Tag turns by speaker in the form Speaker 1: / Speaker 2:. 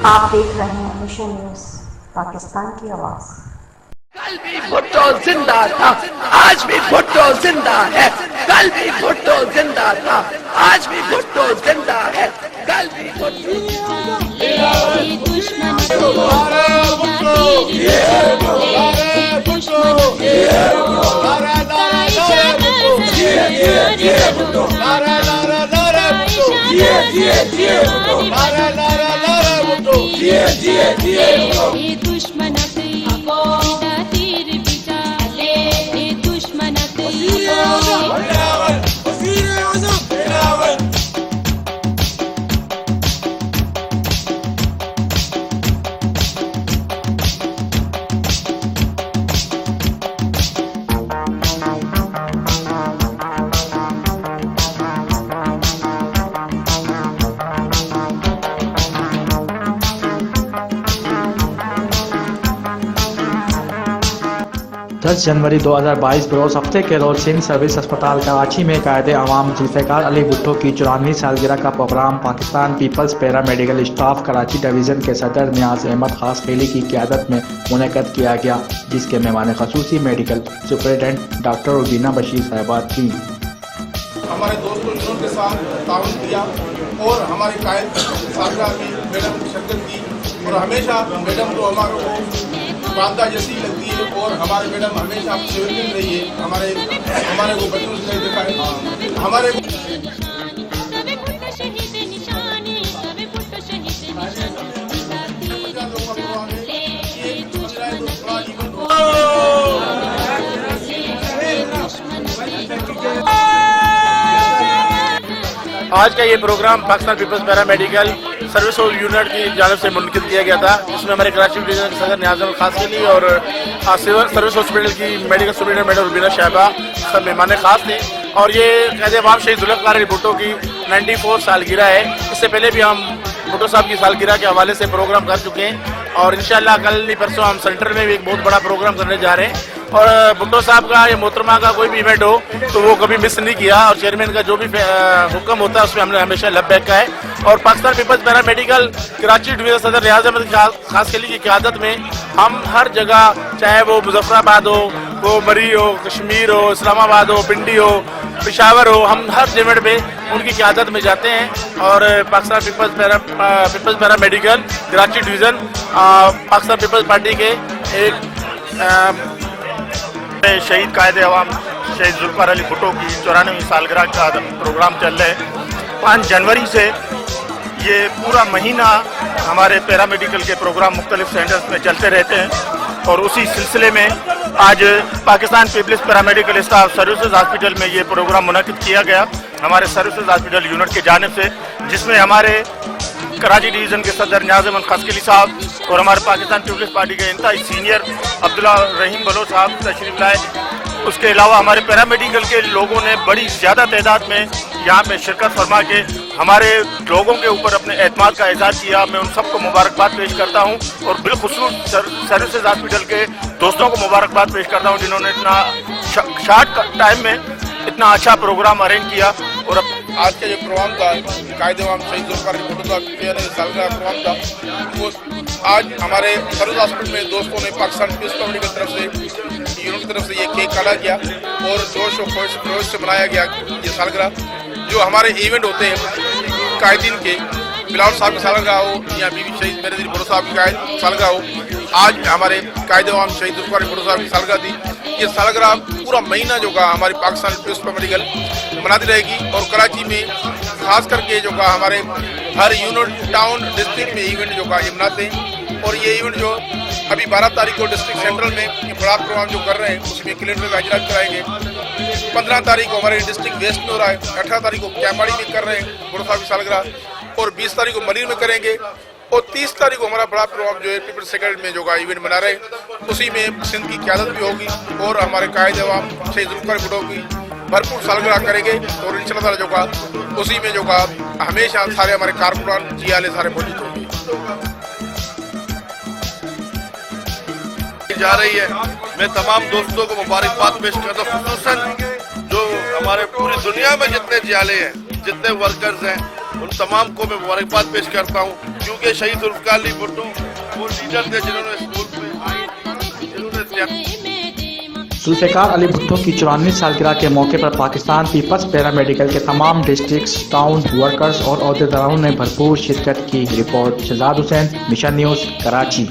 Speaker 1: आप देख रहे हैं मिशन न्यूज, पाकिस्तान की आवाज।
Speaker 2: कल भी भुट्टो जिंदा था, आज भी भुट्टो जिंदा है। कल भी भुट्टो जिंदा था, आज भी भुट्टो जिंदा है। कल भी
Speaker 3: जनवरी 2022 बरोज़ हफ्ते के रोज सिंध सर्विस अस्पताल कराची में कायदे अवाम जुल्फ़िकार अली भुट्टो की 94वीं सालगिरह का program Pakistan Peoples Para Medical Staff Karachi Division के सदर नियाज अहमद खास खेली की क़यादत में मुनक़द किया गया, जिसके मेहमान ख़ुसूसी medical superintendent doctor Rubina Bashir साहिबा थी।
Speaker 4: हमारे दोस्तों के साथ ताउन किया और हमारे कायद साहब की मैडम की शिरकत की और हमेशा मैडम को हमारे को वादा जैसी लगती है और हमारे मैडम हमेशा सेवल रही है। हमारे को बच्चों से देखा है हमारे
Speaker 5: आज का ये program Pakistan Peoples Para Medical Service Unit की जानिब से मुनक़िद किया गया था, जिसमें हमारे कराची डिवीजन के सदर नियाज अहमद खास खेली और सर्विस हॉस्पिटल की मेडिकल सुपरिटेंडेंट मैडम रुबीना साहिबा सब मेहमान खास थे। और ये क़ायदे अवाम शहीद जुल्फ़िकार अली भुट्टो की 94 सालगिरह है। इससे पहले भी हम भुट्टो साहब की सालगिरह के हवाले से प्रोग्राम कर चुके हैं और इंशाअल्लाह कल नहीं परसों हम सेंटर में भी एक बहुत बड़ा प्रोग्राम करने जा रहे हैं। और भुट्टो साहब का या मोहतरमा का कोई भी इवेंट हो तो वो कभी मिस नहीं किया और चेयरमैन का जो भी हुक्म होता है उसमें हमने हमेशा लबैक का है। और Pakistan Peoples Para Medical Karachi Division सदर नियाज अहमद खास खेली की क़यादत में हम हर जगह, चाहे वो मुजफ्फराबाद हो, वो मरी हो, कश्मीर हो, इस्लामाबाद हो, पिंडी हो, पेशावर हो, हम हर इवेंट पे उनकी क़यादत में जाते हैं। और Pakistan Peoples Para Medical Karachi Division Pakistan Peoples Party के एक शहीद कायदे अवाम शहीद जुल्फ़िकार अली भुट्टो की 94वीं सालगिरह का प्रोग्राम चल रहा है। 5 जनवरी से ये पूरा महीना हमारे पैरामेडिकल के प्रोग्राम मुख्तलिफ सेंटर्स में चलते रहते हैं और उसी सिलसिले में आज Pakistan Peoples Paramedical Staff Services Hospital में ये प्रोग्राम मुनक़िद किया गया हमारे सर्विसेज हॉस्पिटल यूनिट की जानिब से, जिसमें हमारे कराची डिवीज़न के सदर नियाज अहमद खास खेली साहब और हमारे पाकिस्तान पीपल्स पार्टी के इंतहाई सीनियर अब्दुल्ला रहीम बलोच साहब तशरीफ लाए। उसके अलावा हमारे पैरामेडिकल के लोगों ने बड़ी ज़्यादा तादाद में यहाँ पे शिरकत फरमा के हमारे लोगों के ऊपर अपने एतमाद का इज़हार किया। मैं उन सबको मुबारकबाद पेश करता हूँ और बिलखुसूस सर्विसेज हॉस्पिटल के दोस्तों को मुबारकबाद पेश करता हूँ जिन्होंने इतना शॉर्ट टाइम में इतना अच्छा प्रोग्राम अरेंज किया। और
Speaker 4: आज का जो प्रोग्राम था कायदे अवाम शहीद जुल्फ़िकार अली भुट्टो का 93 सालगिरह प्रोग्राम था, वो आज हमारे सर्विस हॉस्पिटल में दोस्तों ने पाकिस्तान पीपल्स पार्टी की तरफ से यूनिट की तरफ से ये केक काटा गया और जोश और खरोश से मनाया गया ये सालगिरह। जो हमारे इवेंट होते हैं कायदीन के, बिलावल साहब की सालगिरह हो या बीबी शहीद मेरे भुट्टो साहब की सालगिरह हो, आज हमारे कायदे अवाम शहीद जुल्फ़िकार अली भुट्टो साहब की सालगिरह थी। ये सालगिरह पूरा महीना जो का हमारी पाकिस्तान पीपल्स पैरा मेडिकल मनाती रहेगी और कराची में खास करके जो का हमारे हर यूनिट टाउन डिस्ट्रिक्ट में इवेंट जो का ये मनाते हैं। और ये इवेंट जो अभी 12 तारीख को डिस्ट्रिक्ट सेंट्रल में ये बड़ा प्रोग्राम जो कर रहे हैं उसमें कैलेंडर का इजरात कराएंगे। 15 तारीख को हमारे डिस्ट्रिक्ट वेस्ट में हो रहा है, 18 तारीख को कैपाड़ी में कर रहे हैं भुट्टो साहब की सालगिरह और 20 तारीख को मरीन में करेंगे और 30 तारीख को हमारा बड़ा प्रोग्राम जो है पीपल्स सेक्रेटरी में जो का इवेंट मना रहे हैं, उसी में सिंध की क़यादत भी होगी और हमारे कायदे अवाम शहीद जुल्फ़िकार अली भुट्टो की भरपूर सालगिरह करेंगे और इंशाल्लाह ताला जो का उसी में जो का हमेशा सारे हमारे कारकुनान जियाले सारे मौजूद होंगे।
Speaker 6: जा रही है, मैं तमाम दोस्तों को मुबारकबाद पेश करता हूँ, खुसूसन जो हमारे पूरी दुनिया में जितने जियाले हैं, जितने वर्कर्स हैं, उन तमाम को मैं मुबारकबाद पेश करता हूँ, क्योंकि शहीद जुल्फ़िकार अली भुट्टो वो लीडर थे जिन्होंने स्कूल में
Speaker 3: जुल्फ़िकार अली भुट्टो की 94वीं सालगिरह के मौके पर पाकिस्तान पीपल्स पैरा मेडिकल के तमाम डिस्ट्रिक्ट्स, टाउन वर्कर्स और अहदेदारों ने भरपूर शिरकत की। Report Shahzad Hussain, Mission News, Karachi.